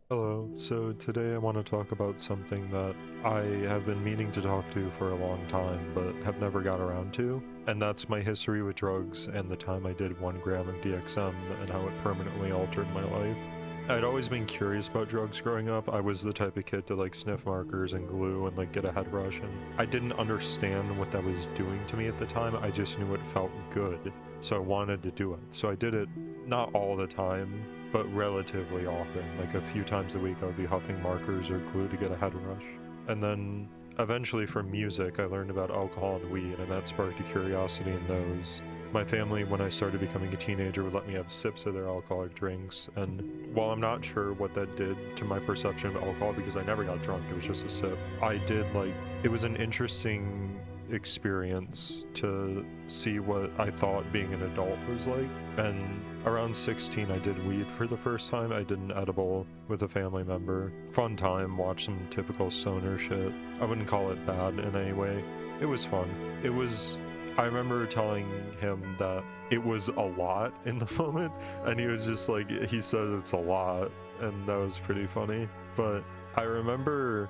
Hello. So today I want to talk about something that I have been meaning to talk to for a long time, but have never got around to, and that's my history with drugs and the time I did 1 gram of DXM and how it permanently altered my life. I'd always been curious about drugs growing up. I was the type of kid to like sniff markers and glue and like get a head rush, and I didn't understand what that was doing to me at the time. I just knew it felt good, so I wanted to do it. So I did it not all the time, but relatively often. Like a few times a week, I would be huffing markers or glue to get a head rush. And then eventually, from music, I learned about alcohol and weed, and that sparked a curiosity in those. My family, when I started becoming a teenager, would let me have sips of their alcoholic drinks, and while I'm not sure what that did to my perception of alcohol because I never got drunk, it was just a sip, I did like, it was an interesting experience to see what I thought being an adult was like. And around 16, I did weed for the first time. I did an edible with a family member. Fun time, watch some typical stoner shit. I wouldn't call it bad in any way. It was fun. I remember telling him that it was a lot in the moment, and he was just like, he said it's a lot, and that was pretty funny. But I remember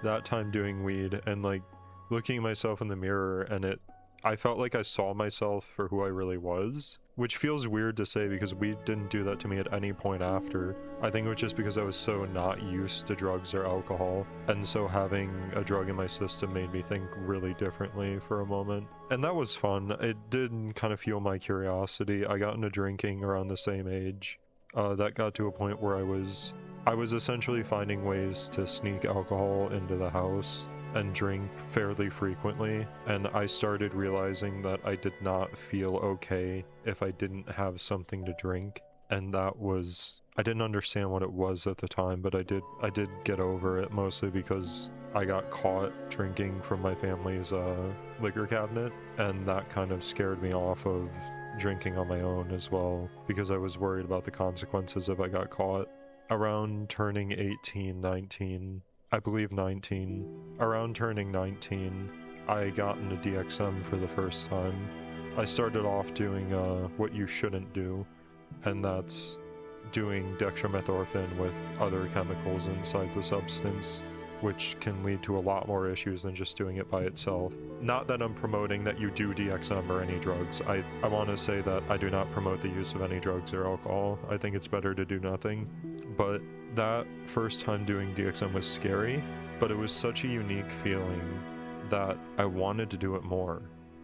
that time doing weed and like looking at myself in the mirror, and I felt like I saw myself for who I really was, which feels weird to say because weed didn't do that to me at any point after. I think it was just because I was so not used to drugs or alcohol, and so having a drug in my system made me think really differently for a moment. And that was fun. It did kind of fuel my curiosity. I got into drinking around the same age. That got to a point where I was essentially finding ways to sneak alcohol into the house and drink fairly frequently, and I started realizing that I did not feel okay if I didn't have something to drink, and I didn't understand what it was at the time, but I did get over it, mostly because I got caught drinking from my family's liquor cabinet, and that kind of scared me off of drinking on my own as well, because I was worried about the consequences if I got caught. Around turning 18, 19, I believe 19, around turning 19, I got into DXM for the first time. I started off doing what you shouldn't do, and that's doing dextromethorphan with other chemicals inside the substance, which can lead to a lot more issues than just doing it by itself. Not that I'm promoting that you do DXM or any drugs. I want to say that I do not promote the use of any drugs or alcohol. I think it's better to do nothing. But that first time doing DXM was scary, but it was such a unique feeling that I wanted to do it more.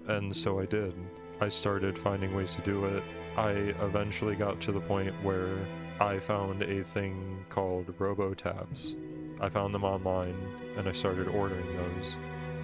And so I did. I started finding ways to do it. I eventually got to the point where I found a thing called RoboTabs. I found them online and I started ordering those.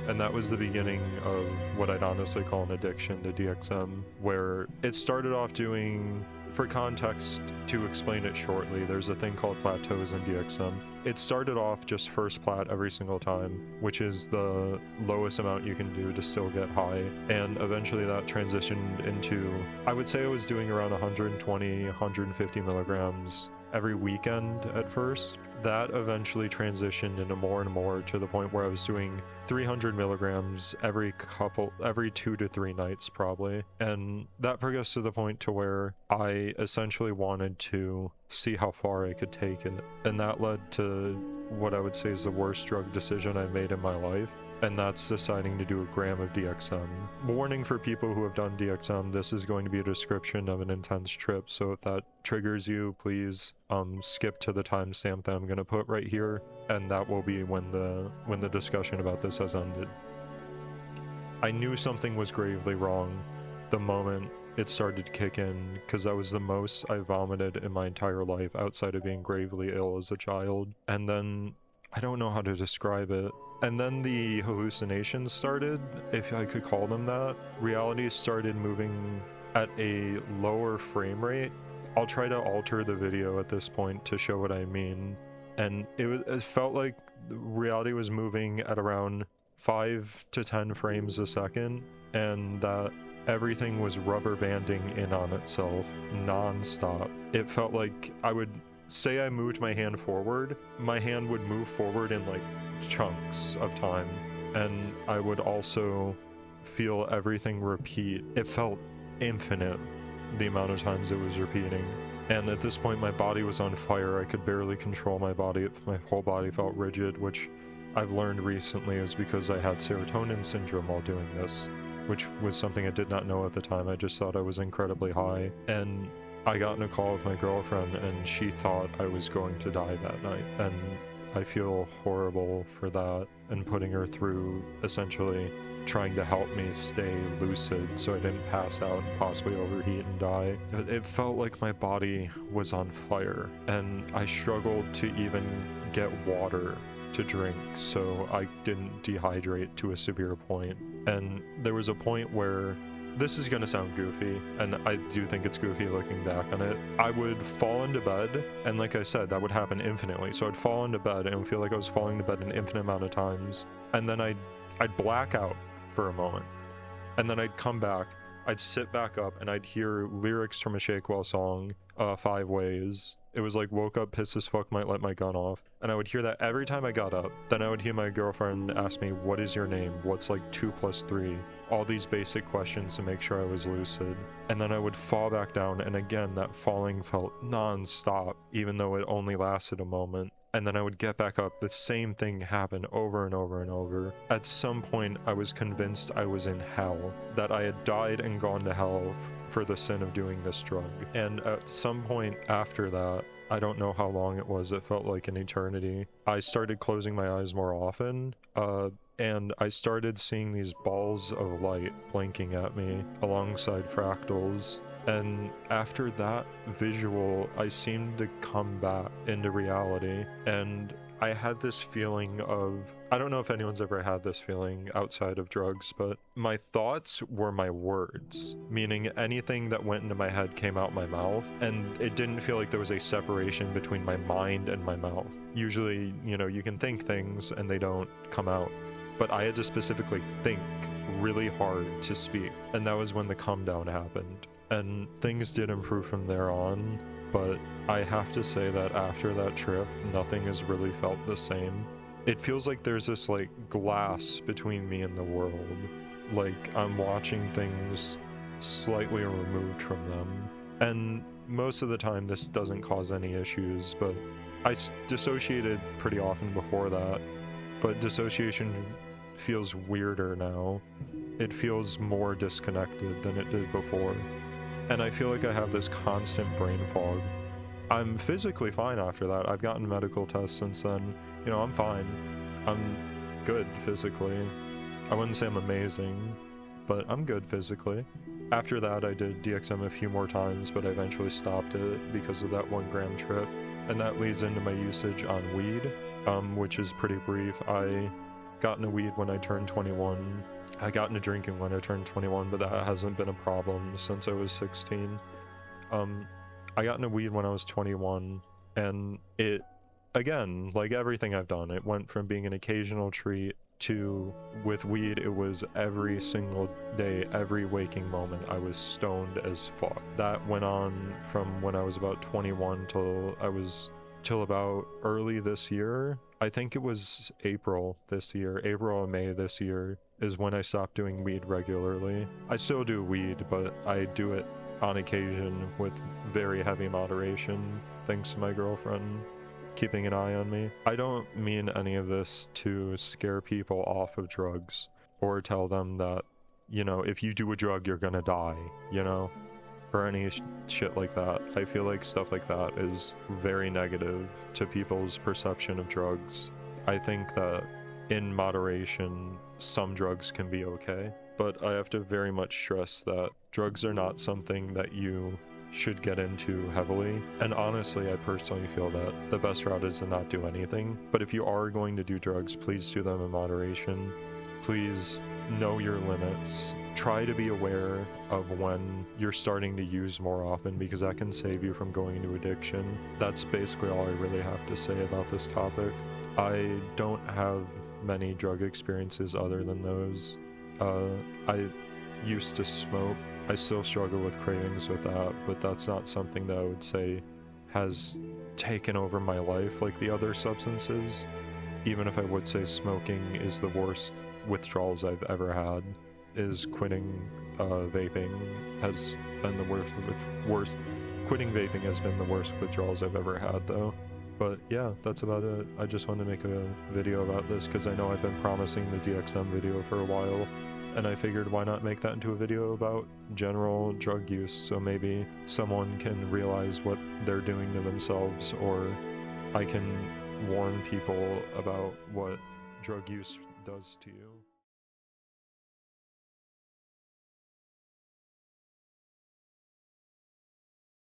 And that was the beginning of what I'd honestly call an addiction to DXM, where it started off doing, for context, to explain it shortly, there's a thing called plateaus in DXM. It started off just first plat every single time, which is the lowest amount you can do to still get high, and eventually that transitioned into, I would say I was doing around 120, 150 milligrams every weekend at first. That eventually transitioned into more and more to the point where I was doing 300 milligrams every 2 to 3 nights probably. And that progressed to the point to where I essentially wanted to see how far I could take it. And that led to what I would say is the worst drug decision I made in my life, and that's deciding to do 1 gram of DXM. Warning for people who have done DXM, this is going to be a description of an intense trip, so if that triggers you, please skip to the timestamp that I'm going to put right here, and that will be when the discussion about this has ended. I knew something was gravely wrong the moment it started to kick in, because that was the most I vomited in my entire life outside of being gravely ill as a child. And then, I don't know how to describe it. And then the hallucinations started, if I could call them that. Reality started moving at a lower frame rate. I'll try to alter the video at this point to show what I mean. And it felt like reality was moving at around 5 to 10 frames a second, and that everything was rubber banding in on itself non-stop. It felt like I would say I moved my hand forward, my hand would move forward in like chunks of time, and I would also feel everything repeat. It felt infinite, the amount of times it was repeating. And at this point, my body was on fire. I could barely control my body. My whole body felt rigid, which I've learned recently is because I had serotonin syndrome while doing this, which was something I did not know at the time. I just thought I was incredibly high. And I got in a call with my girlfriend, and she thought I was going to die that night. And I feel horrible for that, and putting her through essentially trying to help me stay lucid so I didn't pass out and possibly overheat and die. It felt like my body was on fire, and I struggled to even get water to drink so I didn't dehydrate to a severe point. And there was a point where, this is going to sound goofy, and I do think it's goofy looking back on it, I would fall into bed, and like I said, that would happen infinitely. So I'd fall into bed and it would feel like I was falling to bed an infinite amount of times, and then I'd black out for a moment, and then I'd come back, I'd sit back up, and I'd hear lyrics from a Shakewell song, 5 Ways. It was like, woke up pissed as fuck, might let my gun off. And I would hear that every time I got up. Then I would hear my girlfriend ask me, what is your name? What's like 2 + 3? All these basic questions to make sure I was lucid. And then I would fall back down, and again, that falling felt non-stop, even though it only lasted a moment. And then I would get back up. The same thing happened over and over and over. At some point, I was convinced I was in hell, that I had died and gone to hell for the sin of doing this drug. And at some point after that, I don't know how long it was, it felt like an eternity, I started closing my eyes more often, and I started seeing these balls of light blinking at me alongside fractals. And after that visual, I seemed to come back into reality, and I had this feeling of, I don't know if anyone's ever had this feeling outside of drugs, but my thoughts were my words, meaning anything that went into my head came out my mouth, and it didn't feel like there was a separation between my mind and my mouth. Usually, you know, you can think things and they don't come out, but I had to specifically think really hard to speak, and that was when the come down happened. And things did improve from there on, but I have to say that after that trip, nothing has really felt the same. It feels like there's this like glass between me and the world, like I'm watching things slightly removed from them. And most of the time this doesn't cause any issues, but I dissociated pretty often before that, but dissociation feels weirder now. It feels more disconnected than it did before. And I feel like I have this constant brain fog. I'm physically fine after that. I've gotten medical tests since then. You know, I'm fine. I'm good physically. I wouldn't say I'm amazing, but I'm good physically. After that, I did DXM a few more times, but I eventually stopped it because of that 1 gram trip. And that leads into my usage on weed, which is pretty brief. I got into weed when I turned 21. I got into drinking when I turned 21, but that hasn't been a problem since I was 16. I got into weed when I was 21, and it, again, like everything I've done, it went from being an occasional treat to, with weed, it was every single day, every waking moment, I was stoned as fuck. That went on from when I was about 21 till about early this year. I think it was April or May this year is when I stopped doing weed regularly. I still do weed, but I do it on occasion with very heavy moderation, thanks to my girlfriend keeping an eye on me. I don't mean any of this to scare people off of drugs or tell them that, you know, if you do a drug, you're gonna die, you know, or any shit like that. I feel like stuff like that is very negative to people's perception of drugs. I think that in moderation, some drugs can be okay, but I have to very much stress that drugs are not something that you should get into heavily. And honestly, I personally feel that the best route is to not do anything. But if you are going to do drugs, please do them in moderation. Please know your limits. Try to be aware of when you're starting to use more often, because that can save you from going into addiction. That's basically all I really have to say about this topic. I don't have many drug experiences other than those. I used to smoke. I still struggle with cravings with that, but that's not something that I would say has taken over my life like the other substances. Even if I would say smoking is the worst withdrawals I've ever had, is quitting vaping has been the worst Quitting vaping has been the worst withdrawals I've ever had though. But yeah, that's about it. I just wanted to make a video about this because I know I've been promising the DXM video for a while, and I figured why not make that into a video about general drug use, so maybe someone can realize what they're doing to themselves, or I can warn people about what drug use does to you.